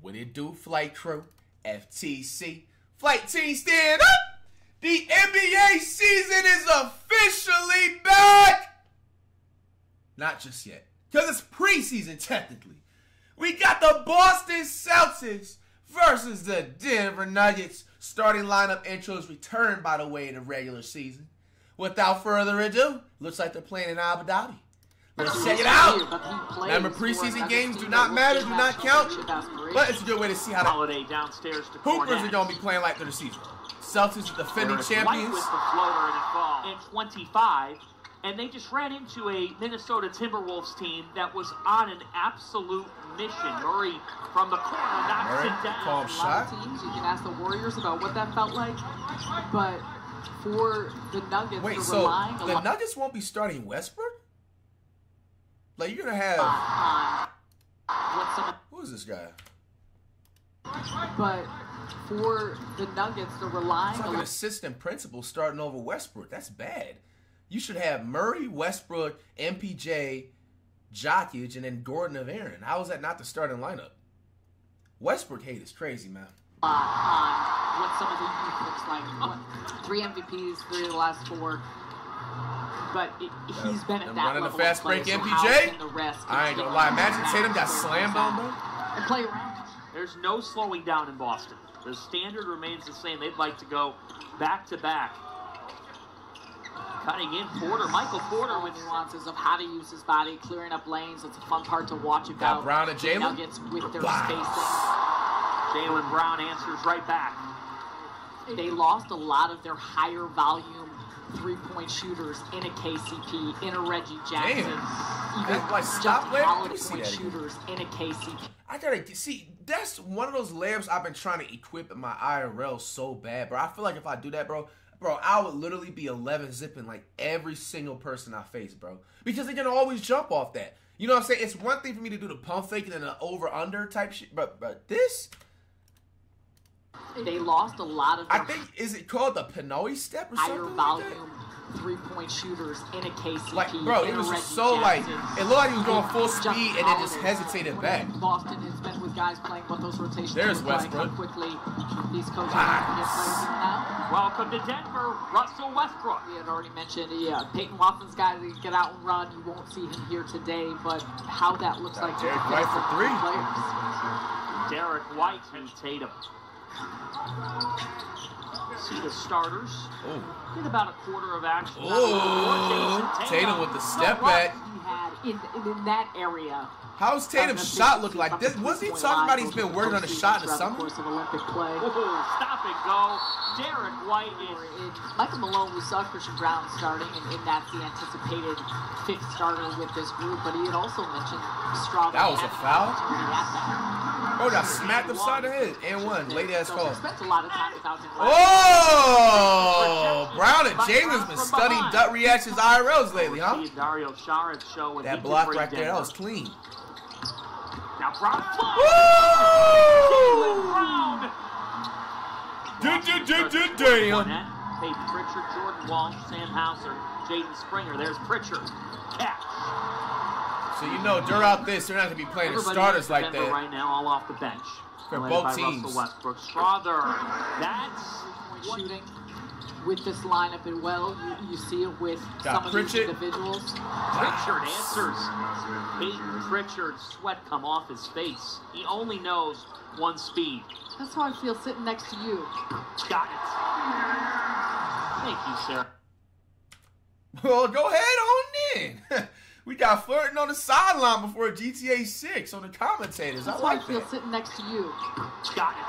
What it do, flight crew? FTC. Flight team, stand up! The NBA season is officially back! Not just yet, because it's preseason technically. We got the Boston Celtics versus the Denver Nuggets. Starting lineup intros return, by the way, in the regular season. Without further ado, looks like they're playing in Abu Dhabi. Let's check it out. Remember, preseason games do not matter, do not count, but it's a good way to see how the Hoopers are going to be playing like they're the season. Celtics are defending champions. With the floater in 25, and they just ran into a Minnesota Timberwolves team that was on an absolute mission. Murray from the corner knocks it down. A lot of teams, you can ask the Warriors about what that felt like, but for the Nuggets, wait, so the Nuggets won't be starting Westbrook? Like, you're going to have... Who is this guy? But for the Nuggets, they're relying on... It's like an assistant principal starting over Westbrook. That's bad. You should have Murray, Westbrook, MPJ, Jokic, and then Gordon of Aaron. How is that not the starting lineup? Westbrook hate is crazy, man. What some of the youth looks like. 3 MVPs, 3 of the last 4. But he's been at that running level. The fast break, so MPJ. The rest I ain't gonna lie. Imagine Tatum got slammed on, bro. And play around. There's no slowing down in Boston. The standard remains the same. They'd like to go back to back. Cutting in Porter, Michael Porter with nuances of how to use his body, clearing up lanes. It's a fun part to watch about. Got Brown and Jaylen. Nuggets with their spacing. Jaylen Brown answers right back. They lost a lot of their higher volume 3-point shooters in a KCP, in a Reggie Jackson. Even stop quality point shooters in a KCP. I gotta see. That's one of those layups I've been trying to equip in my IRL so bad, bro. I feel like if I do that, bro, I would literally be 11 zipping like every single person I face, bro. Because they can always jump off that. You know what I'm saying? It's one thing for me to do the pump fake and then the over-under type shit, but this... They lost a lot of... I think, is it called the Pinoy step or something? Higher volume 3-point shooters in a KCP. Like, bro, it was just so like, it looked like he was going full speed and then just hesitated back. Boston has been with guys playing what those rotations There's look Westbrook. Like, how quickly these coaches get players in now. Welcome to Denver, Russell Westbrook. We had already mentioned, Peyton Watson's guy to get out and run. You won't see him here today, but how that looks like Derek White for 3. Derek White and Tatum. See the starters. Get about a quarter of action. Tatum with the step back. He had in that area. How's Tatum's shot look like? Wasn't he talking about he's been working on a shot in the summer? Olympic play. Stop and go. Derek White is... Michael Malone, we saw Christian Brown starting, and that's the anticipated 5th starter with this group, but he had also mentioned strong... That was a foul? Bro, got smacked upside the head. And one. Late ass call. Spent a lot of time without him. Oh! Brown and Jalen's been studying Dut Reactions IRLs lately, huh? That block right there, that was clean. Now Brown. Woo! Damn. Hey, Pritchard, Jordan Walsh, Sam Hauser, Jaden Springer. There's Pritchard. Catch. So you know, throughout this, they're not going to be playing the starters like that. Right now, all off the bench. For both teams. Russell Westbrook. Strother. That's shooting with this lineup as well. You see it with some of these individuals. Pritchard answers. Peyton Pritchard, sweat come off his face. He only knows one speed. That's how I feel sitting next to you. Got it. Thank you, sir. Well, go ahead on in. We got flirting on the sideline before GTA 6 on the commentators. That's I like how I feel sitting next to you. Got it.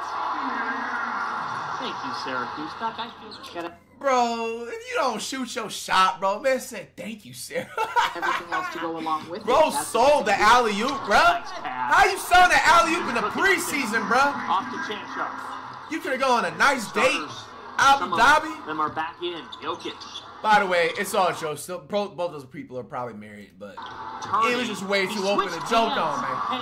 Thank you, Syracuse. Doc, I feel... Bro, if you don't shoot your shot, bro, man said thank you, Sarah. Everything else to go along with bro, it. Sold the alley-oop, bro. How you sold the alley-oop in the preseason, bro? Off the chance shot. You could have gone on a nice date. Abu Dhabi. Them are back in. Jokic. By the way, it's all jokes. Still, both those people are probably married, but it was just way too open to joke on, man.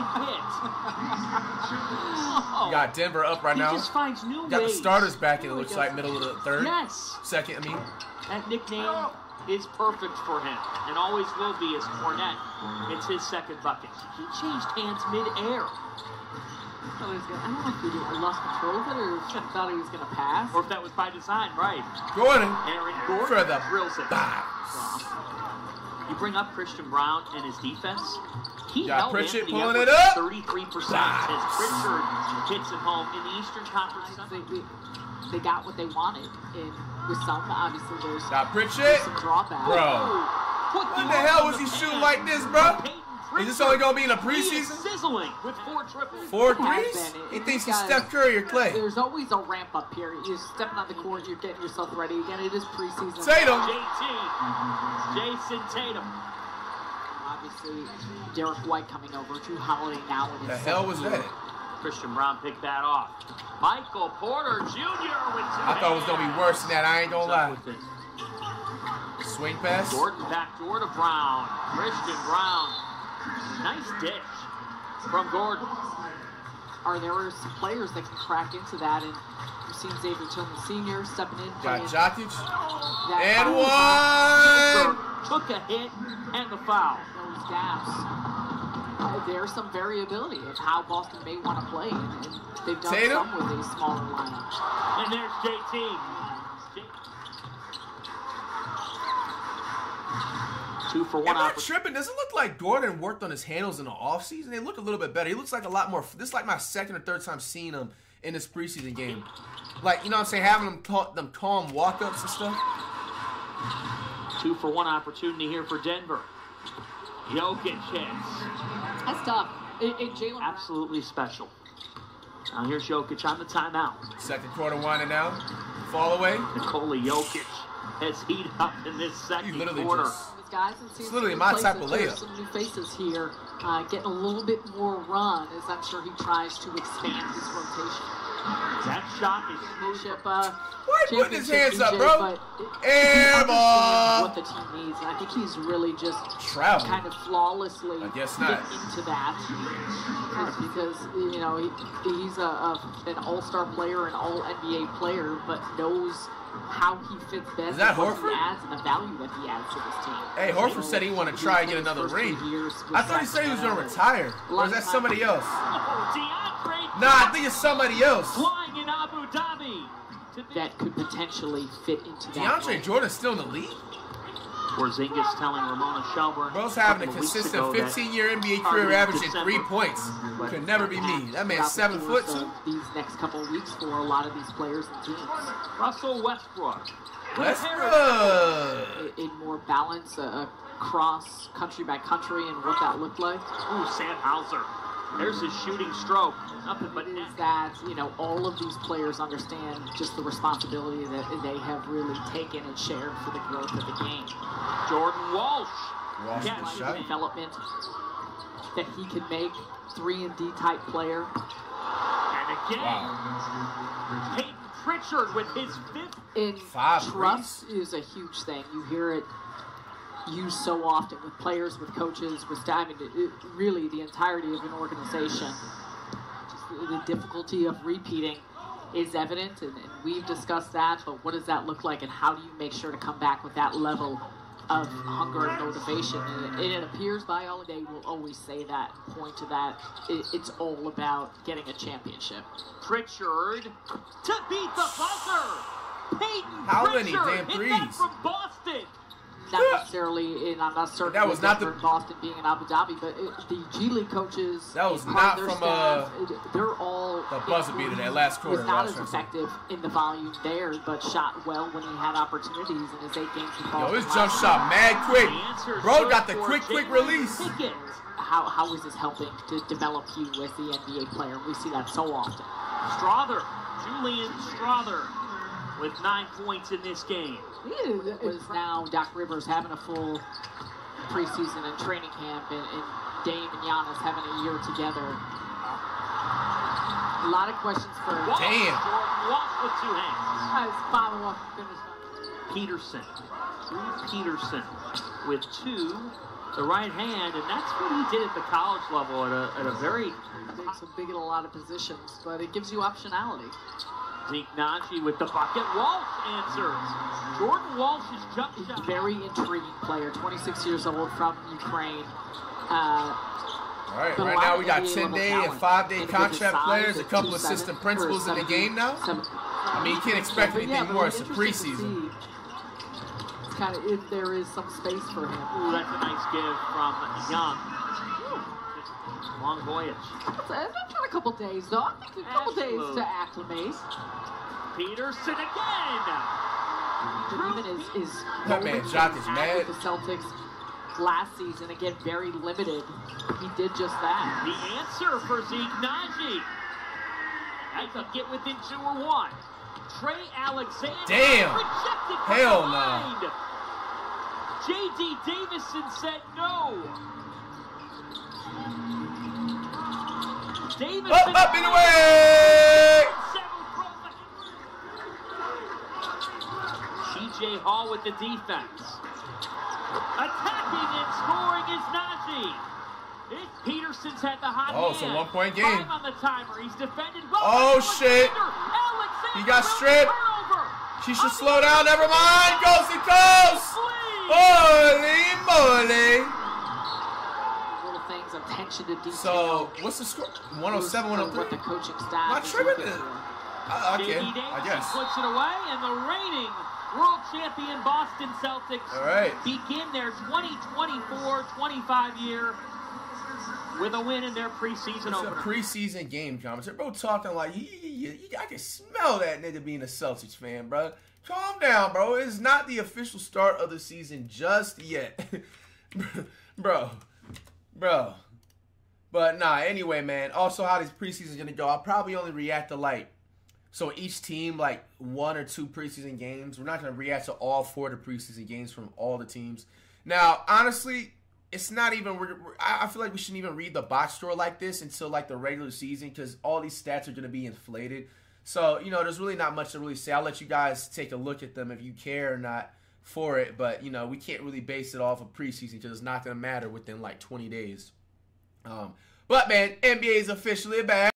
You got Denver up right now. He just finds new got ways. The starters back in, it looks like, middle of the third. Yes. Second, I mean. That nickname is perfect for him, and always will be as Cornette. It's his second bucket. He changed hands mid-air. I don't know if he lost control of it or if he thought he was going to pass. Or if that was by design, right. Gordon. Aaron Gordon For the drills it. box. You bring up Christian Brown and his defense. He Got held Pritchett Anthony pulling it Edwards up. 33% as Pritchard hits it home in the Eastern Conference. They got what they wanted. And with some, obviously, there's Got Pritchett. some drawback. Bro. What the hell was he shooting like this, bro? Is this only gonna be in the preseason? Sizzling with 4 triples. 4 threes? He thinks he's Steph Curry or Clay. There's always a ramp-up period. You're stepping on the court, you're getting yourself ready. Again, it is preseason. Tatum. Jason Tatum. Obviously, Derek White coming over. Drew Holiday now in his The hell was that? Christian Brown picked that off. Michael Porter Jr. with 2 I thought it was gonna be worse than that. I ain't gonna lie. Swing pass. Jordan backdoor to Brown. Christian Brown. Nice dish from Gordon. Are there some players that can crack into that? And we've seen Xavier Tillman Sr. stepping in. Got Jokic. That And foul. one. Took a hit and the foul. Those gaps. There's some variability of how Boston may want to play. And they've done Tatum. some with a smaller lineup. And there's JT. 2 for 1 Am I opportunity. tripping? Does it look like Gordon worked on his handles in the offseason? They look a little bit better. He looks like a lot more. This is like my second or third time seeing him in this preseason game. Like, you know what I'm saying? Having them calm walk-ups and stuff. 2 for 1 opportunity here for Denver. Jokic hits. That's tough. Jalen Absolutely special. Now here's Jokic on the timeout. Second quarter winding down. Fall away. Nikola Jokic has heated up in this He second literally quarter. just... guys and It's literally my type of layup. Some new faces here, getting a little bit more run as I'm sure he tries to expand his rotation. That shot is smooth. Why he putting his hands up, bro? But Air ball. what the team needs, and I think he's really just Travel. kind of flawlessly I guess not. fit into that. Because you know he's an all-star player, an all-NBA player, but knows how he fits best. Is that and what Horford? he adds and the value that he adds to this team. Hey, Horford said he wanted to try and get another ring. I thought he said he was going to retire. Or is that somebody else? DeAndre Nah, I think it's somebody else. flying in Abu Dhabi. That could potentially fit into that. DeAndre Jordan's still in the league? Porzingis telling Ramona Shelburne. Bro's having a couple of weeks consistent ago that 15-year NBA career averaging 3 points. Could never be me. That man's 7 foot too. These next couple of weeks for a lot of these players and teams. Russell Westbrook. Westbrook. In more balance across country by country and what that looked like. Ooh, Sam Hauser. There's his shooting stroke. Nothing but Is net. that, all of these players understand just the responsibility that they have really taken and shared for the growth of the game. Jordan Walsh. Walsh Yeah, with a The shot. development that he can make, 3-and-D type player. And again, Wow. Peyton Pritchard with his 5th. And 5 trust is a huge thing. You hear it used so often with players, with coaches, with staff, really the entirety of an organization. Just the difficulty of repeating is evident, and we've discussed that, but what does that look like, and how do you make sure to come back with that level of hunger and motivation? And it appears by all day will always say that, point to that. It's all about getting a championship. Pritchard to beat the buzzer. Peyton How Pritchard many damn hit that threes? from Boston. Not necessarily, and I'm not certain That was not the- Boston being in Abu Dhabi, but the G League coaches, That was part not of their from, staff, they're all the buzzer beater that last quarter. was not as Last effective in the volume there, but shot well when he had opportunities in his 8 games with Boston. Yo, his jump shot mad quick. The answer is Bro good got the for quick Jalen release. Pickett. How is this helping to develop you as the NBA player? We see that so often. Strother, Julian Strother, with 9 points in this game. It was now Doc Rivers having a full preseason and training camp, and Dame and Giannis having a year together. A lot of questions for Walsh, Damn. Jordan Walsh with 2 hands. follow-up finish. Peterson, Peterson with 2, the right hand, and that's what he did at the college level at a very... So big in a lot of positions, but it gives you optionality. Zeke Naji with the bucket. Walsh answers. Jordan Walsh's jump shot. Very intriguing player, 26 years old from Ukraine. All right, right now we got 10-day and 5-day contract players, a couple assistant principals in the game now. I mean, you can't expect anything more. It's a preseason. It's kind of if there is some space for him. Ooh, that's a nice give from Young. Long voyage. It's not a couple days, though. I think a couple days to acclimate. Peterson again. Even his that man Jock is mad. With the Celtics last season, again, very limited. He did just that. The answer for Zeke Naji. I could get within 2 or 1. Trey Alexander. Damn. Rejected from Hell behind. no. J.D. Davison said no. Davison Up in the way. T.J. Hall with the defense. Attacking and scoring is Najee. Peterson's had the hot hand. Oh, it's a 1-point game. 5 on the timer. He's defended well. Oh, shit. He got stripped. She should slow down. Never mind. Coast to coast. Holy moly. Little things, attention to detail. So, what's the score? 107, 103. What the coaching staff Not tripping it. Okay, J.D. I guess. puts it away, and the reigning world champion Boston Celtics begin their 2024-25 year with a win in their preseason opener. It's a preseason game, comments. Bro, talking like, I can smell that nigga being a Celtics fan, bro. Calm down, bro. It's not the official start of the season just yet. Bro. But nah, anyway, man. Also, how this preseason gonna go, I'll probably only react to so each team, 1 or 2 preseason games. We're not going to react to all 4 of the preseason games from all the teams. Now, honestly, it's not even, I feel like we shouldn't even read the box score like this until the regular season because all these stats are going to be inflated. So, there's really not much to really say. I'll let you guys take a look at them if you care or not for it. But, we can't really base it off of preseason because it's not going to matter within 20 days. But, man, NBA is officially back.